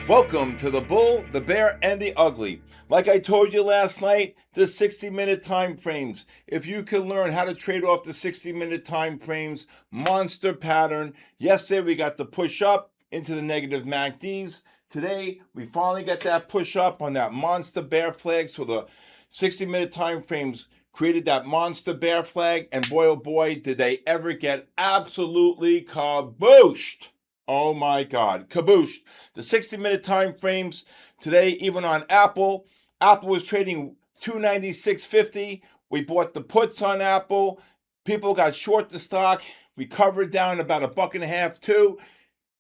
Welcome to the Bull, the Bear, and the Ugly. Like I told you last night, the 60-minute time frames. If you can learn how to trade off the 60-minute time frames, monster pattern. Yesterday we got the push up into the negative MACDs. Today we finally got that push up on that monster bear flag. So the 60-minute time frames created that monster bear flag, and boy oh boy did they ever get absolutely kabooshed. Oh my God, kabooshed. The 60-minute time frames today, even on Apple was trading 296.50. We bought the puts on Apple. People got short the stock. We covered down about $1.50 too.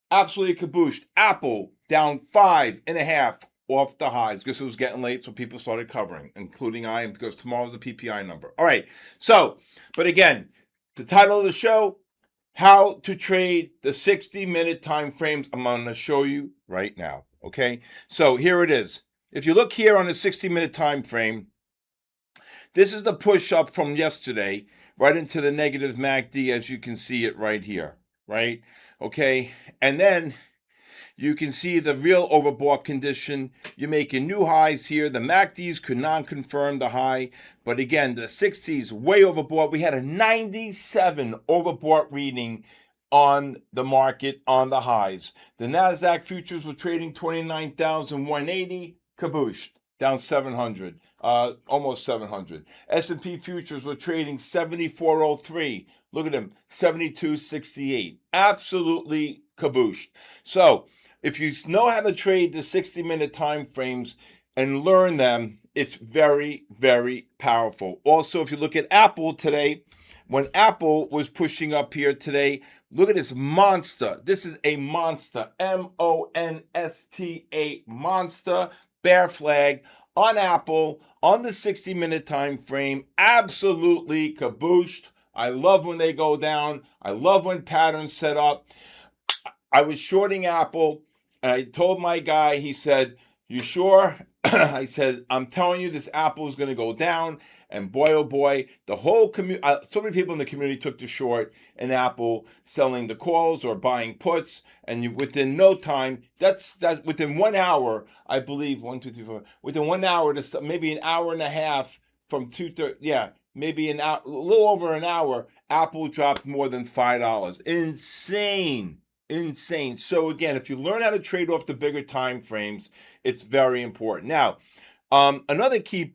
Absolutely kabooshed. Apple down 5.5 off the highs because it was getting late, so people started covering, including I, because tomorrow's the PPI number. All right, so, but again, the title of the show, how to trade the 60-minute time frames. I'm going to show you right now, okay? So here it is. If you look here on the 60-minute time frame, this is the push up from yesterday right into the negative MACD, as you can see it right here, right? Okay, and then you can see the real overbought condition. You're making new highs here. The MACDs could not confirm the high. But again, the 60s way overbought. We had a 97 overbought reading on the market on the highs. The NASDAQ futures were trading 29,180, kabooshed, down 700, almost 700. S&P futures were trading 7403. Look at them, 7268. Absolutely kabooshed. So if you know how to trade the 60-minute time frames and learn them, it's very, very powerful. Also, if you look at Apple today, when Apple was pushing up here today, look at this monster. This is a monster, M-O-N-S-T-A, monster bear flag on Apple on the 60-minute time frame. Absolutely kabooshed. I love when they go down. I love when patterns set up. I was shorting Apple, and I told my guy, he said, "You sure?" I said, "I'm telling you, this Apple is going to go down." And boy, oh boy, the whole community, so many people in the community took the short in Apple, selling the calls or buying puts. And within no time, that's within 1 hour, I believe, 1, 2, 3, 4, within 1 hour, to maybe an hour and a half from 2:30, yeah, maybe an hour, a little over an hour, Apple dropped more than $5. Insane. So again, if you learn how to trade off the bigger time frames, it's very important. Now, another key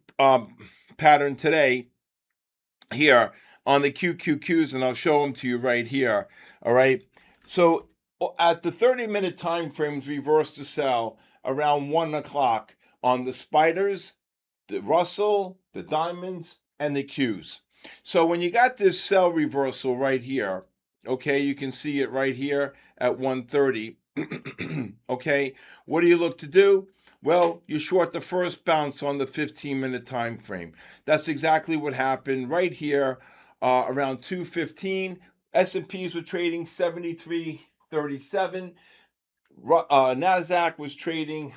pattern today here on the QQQs, and I'll show them to you right here. All right. So at the 30-minute time frames, reverse to sell around 1 o'clock on the spiders, the Russell, the diamonds, and the Qs. So when you got this sell reversal right here, okay, you can see it right here at 1:30. Okay, what do you look to do? Well, you short the first bounce on the 15-minute time frame. That's exactly what happened right here around 2:15. S&Ps were trading 73.37. NASDAQ was trading,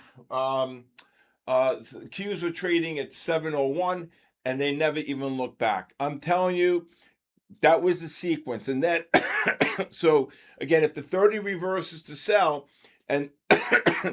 Qs were trading at 701, and they never even looked back. I'm telling you, that was the sequence. And then, so again, if the 30 reverses to sell and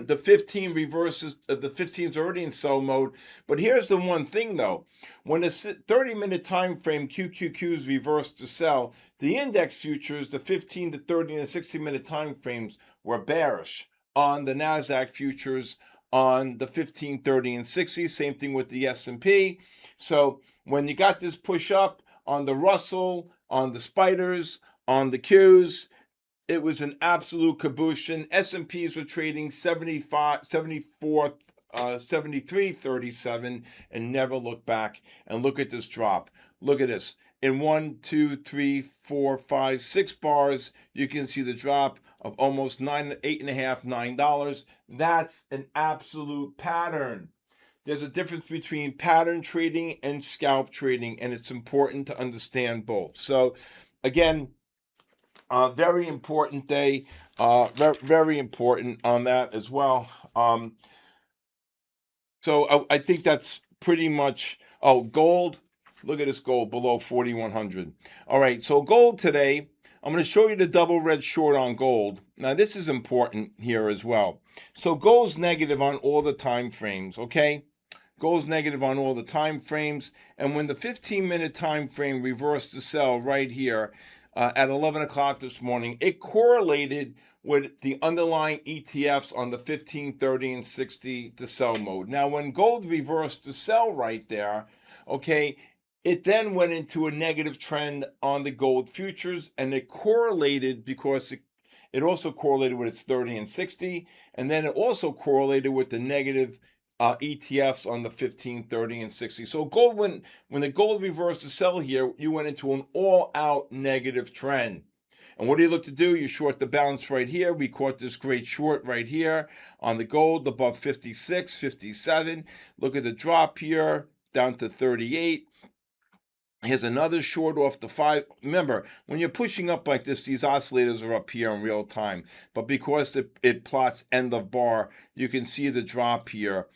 the 15 reverses, the 15 is already in sell mode. But here's the one thing though, when the 30-minute time frame QQQs reverse to sell, the index futures, the 15 to 30 and the 60-minute time frames were bearish on the NASDAQ futures on the 15, 30, and 60. Same thing with the S&P. So when you got this push up on the Russell, on the spiders, on the Qs, it was an absolute kabooshin. S&Ps were trading 73.37 and never looked back. And look at this drop. Look at this. In 1, 2, 3, 4, 5, 6 bars, you can see the drop of almost $8.50, $9. That's an absolute pattern. There's a difference between pattern trading and scalp trading, and it's important to understand both. So, again, very important day, very important on that as well. So I think that's pretty much. Oh, gold. Look at this gold below 4,100. All right, so gold today I'm going to show you the double red short on gold. Now, this is important here as well. So gold's negative on all the time frames, okay? Gold's negative on all the time frames. And when the 15-minute time frame reversed to sell right here at 11 o'clock this morning, it correlated with the underlying ETFs on the 15, 30, and 60 to sell mode. Now, when gold reversed to sell right there, okay, it then went into a negative trend on the gold futures, and it correlated because it also correlated with its 30 and 60, and then it also correlated with the negative ETFs on the 15, 30, and 60. So gold, when the gold reversed to sell here, you went into an all-out negative trend. And what do you look to do? You short the bounce right here. We caught this great short right here on the gold above 56, 57. Look at the drop here down to 38. Here's another short off the 5. Remember, when you're pushing up like this, these oscillators are up here in real time. But because it plots end of bar, you can see the drop here.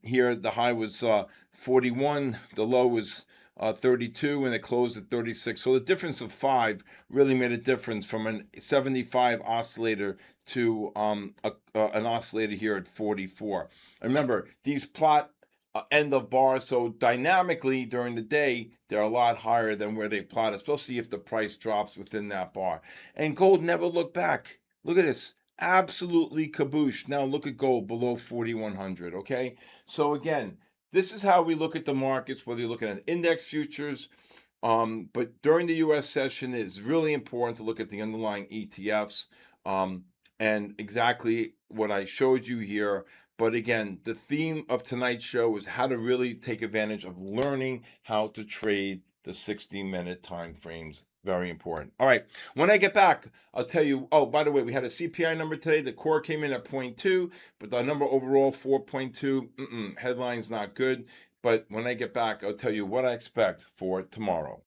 Here, the high was 41. The low was 32, and it closed at 36. So the difference of 5 really made a difference from an 75 oscillator to an oscillator here at 44. Remember, these plot end of bar, so dynamically during the day they're a lot higher than where they plot, especially if the price drops within that bar. And gold never looked back. Look at this, absolutely kaboosh. Now look at gold below 4100. Okay, so again, this is how we look at the markets, whether you're looking at index futures, but during the US session, it's really important to look at the underlying ETFs, and exactly what I showed you here. But again, the theme of tonight's show is how to really take advantage of learning how to trade the 60-minute time frames. Very important. All right, when I get back, I'll tell you, oh, by the way, we had a CPI number today. The core came in at 0.2, but the number overall, 4.2. Headline's not good. But when I get back, I'll tell you what I expect for tomorrow.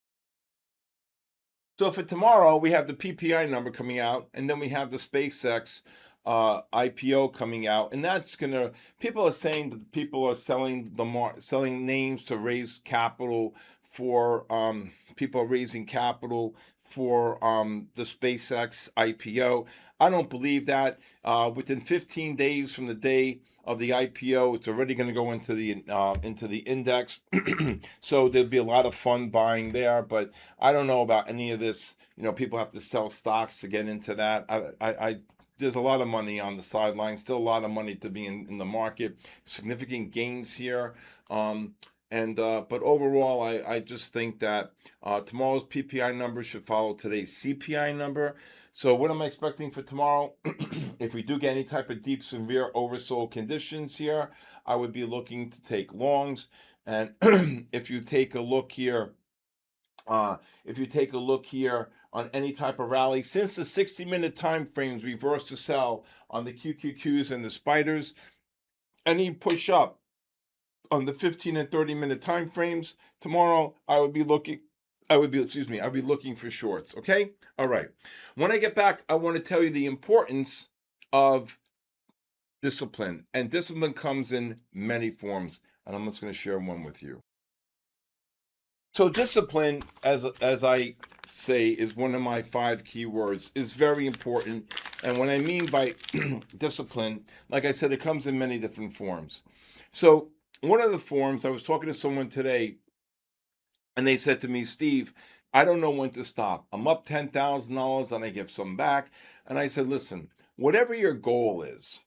So for tomorrow, we have the PPI number coming out, and then we have the SpaceX IPO coming out, and that's gonna. People are saying that people are selling names to raise capital for. People are raising capital for the SpaceX IPO. I don't believe that. Within 15 days from the day of the IPO, it's already going to go into the index. So there'll be a lot of fun buying there, but I don't know about any of this. People have to sell stocks to get into that. I there's a lot of money on the sidelines, still a lot of money to be in the market, significant gains here. But overall, I just think that tomorrow's PPI number should follow today's CPI number. So what am I expecting for tomorrow? If we do get any type of deep, severe oversold conditions here, I would be looking to take longs. And if you take a look here, on any type of rally, since the 60-minute time frames reverse to sell on the QQQs and the spiders, any push up on the 15 and 30-minute time frames tomorrow, I'd be looking for shorts. Okay, all right. When I get back, I want to tell you the importance of discipline, and discipline comes in many forms, and I'm just going to share one with you. So discipline, as I say, is one of my 5 keywords, is very important. And what I mean by discipline, like I said, it comes in many different forms. So one of the forms, I was talking to someone today, and they said to me, Steve, I don't know when to stop. I'm up $10,000 and I give some back. And I said, listen, whatever your goal is,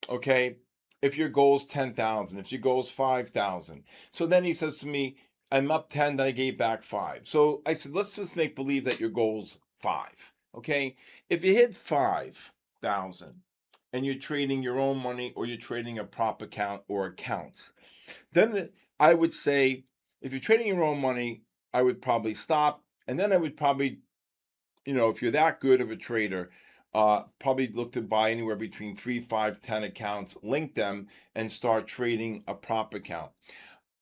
okay, if your goal is 10,000, if your goal is 5,000. So then he says to me, I'm up 10, then I gave back 5. So I said, let's just make believe that your goal's 5. Okay, if you hit 5,000 and you're trading your own money or you're trading a prop account or accounts, then I would say, if you're trading your own money, I would probably stop. And then I would probably, if you're that good of a trader, probably look to buy anywhere between 3, 5, 10 accounts, link them, and start trading a prop account.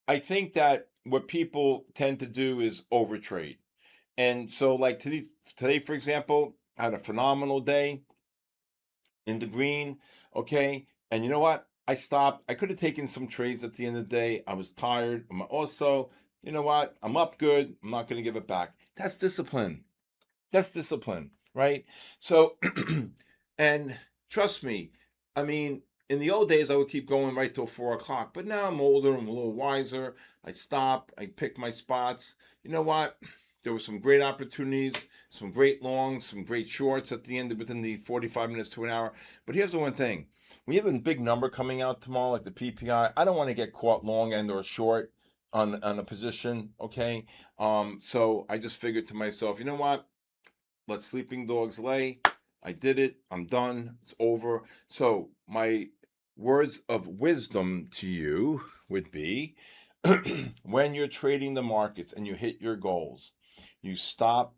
I think that what people tend to do is overtrade. And so like today, for example, I had a phenomenal day in the green, okay? And you know what? I stopped. I could have taken some trades at the end of the day. I was tired. I'm also, you know what? I'm up good. I'm not going to give it back. That's discipline. That's discipline, right? So, and trust me, I mean, in the old days, I would keep going right till 4 o'clock, but now I'm older, I'm a little wiser. I stop, I pick my spots. You know what? There were some great opportunities, some great longs, some great shorts at the end, within the 45 minutes to an hour. But here's the one thing. We have a big number coming out tomorrow, like the PPI. I don't want to get caught long and or short on a position, okay? So I just figured to myself, you know what? Let sleeping dogs lay. I did it. I'm done. It's over. So my words of wisdom to you would be when you're trading the markets and you hit your goals, you stop,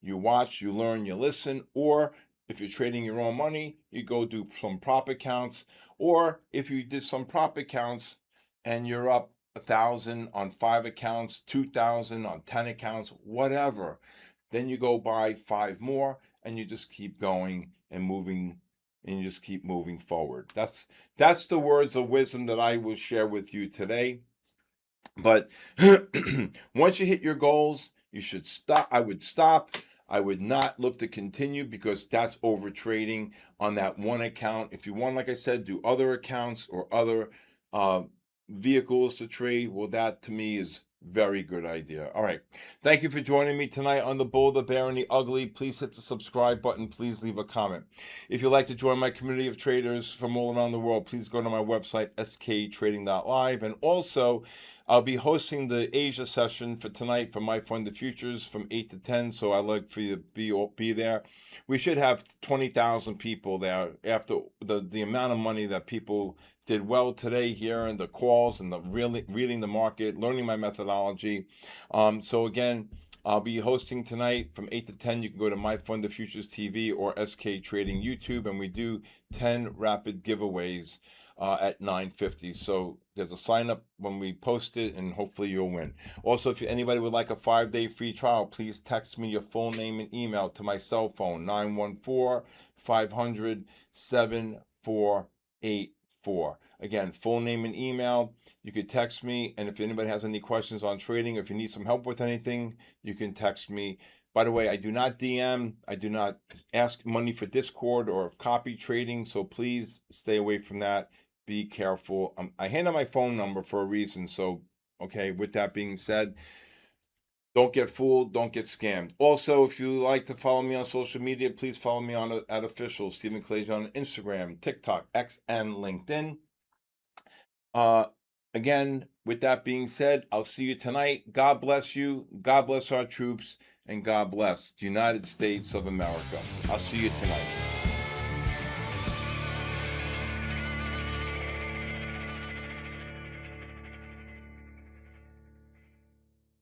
you watch, you learn, you listen, or if you're trading your own money, you go do some prop accounts, or if you did some prop accounts and you're up 1,000 on 5 accounts, 2,000 on 10 accounts, whatever, then you go buy 5 more and you just keep going and moving, and you just keep moving forward. That's the words of wisdom that I will share with you today. But once you hit your goals, you should stop. I would stop. I would not look to continue, because that's over trading on that one account. If you want, like I said, do other accounts or other vehicles to trade, well, that to me is very good idea. All right. Thank you for joining me tonight on The Bull, the Bear, and the Ugly. Please hit the subscribe button. Please leave a comment. If you'd like to join my community of traders from all around the world, please go to my website, sktrading.live. And also, I'll be hosting the Asia session for tonight for My Fund the Futures from 8 to 10. So I'd like for you to be there. We should have 20,000 people there after the amount of money that people did well today here, and the calls and the reading the market, learning my methodology. So again, I'll be hosting tonight from 8 to 10. You can go to My Fund the Futures TV or SK Trading YouTube, and we do 10 rapid giveaways at 9:50. So there's a sign up when we post it, and hopefully you'll win. Also, if anybody would like a 5-day free trial, please text me your full name and email to my cell phone, 914-500-7484. Again, full name and email. You could text me, and if anybody has any questions on trading, if you need some help with anything, you can text me. By the way, I do not DM. I do not ask money for Discord or copy trading, so please stay away from that. Be careful. I hand out my phone number for a reason. So, okay, with that being said, don't get fooled. Don't get scammed. Also, if you like to follow me on social media, please follow me at official Stephen Kalayjian on Instagram, TikTok, X, and LinkedIn. Again, with that being said, I'll see you tonight. God bless you. God bless our troops. And God bless the United States of America. I'll see you tonight.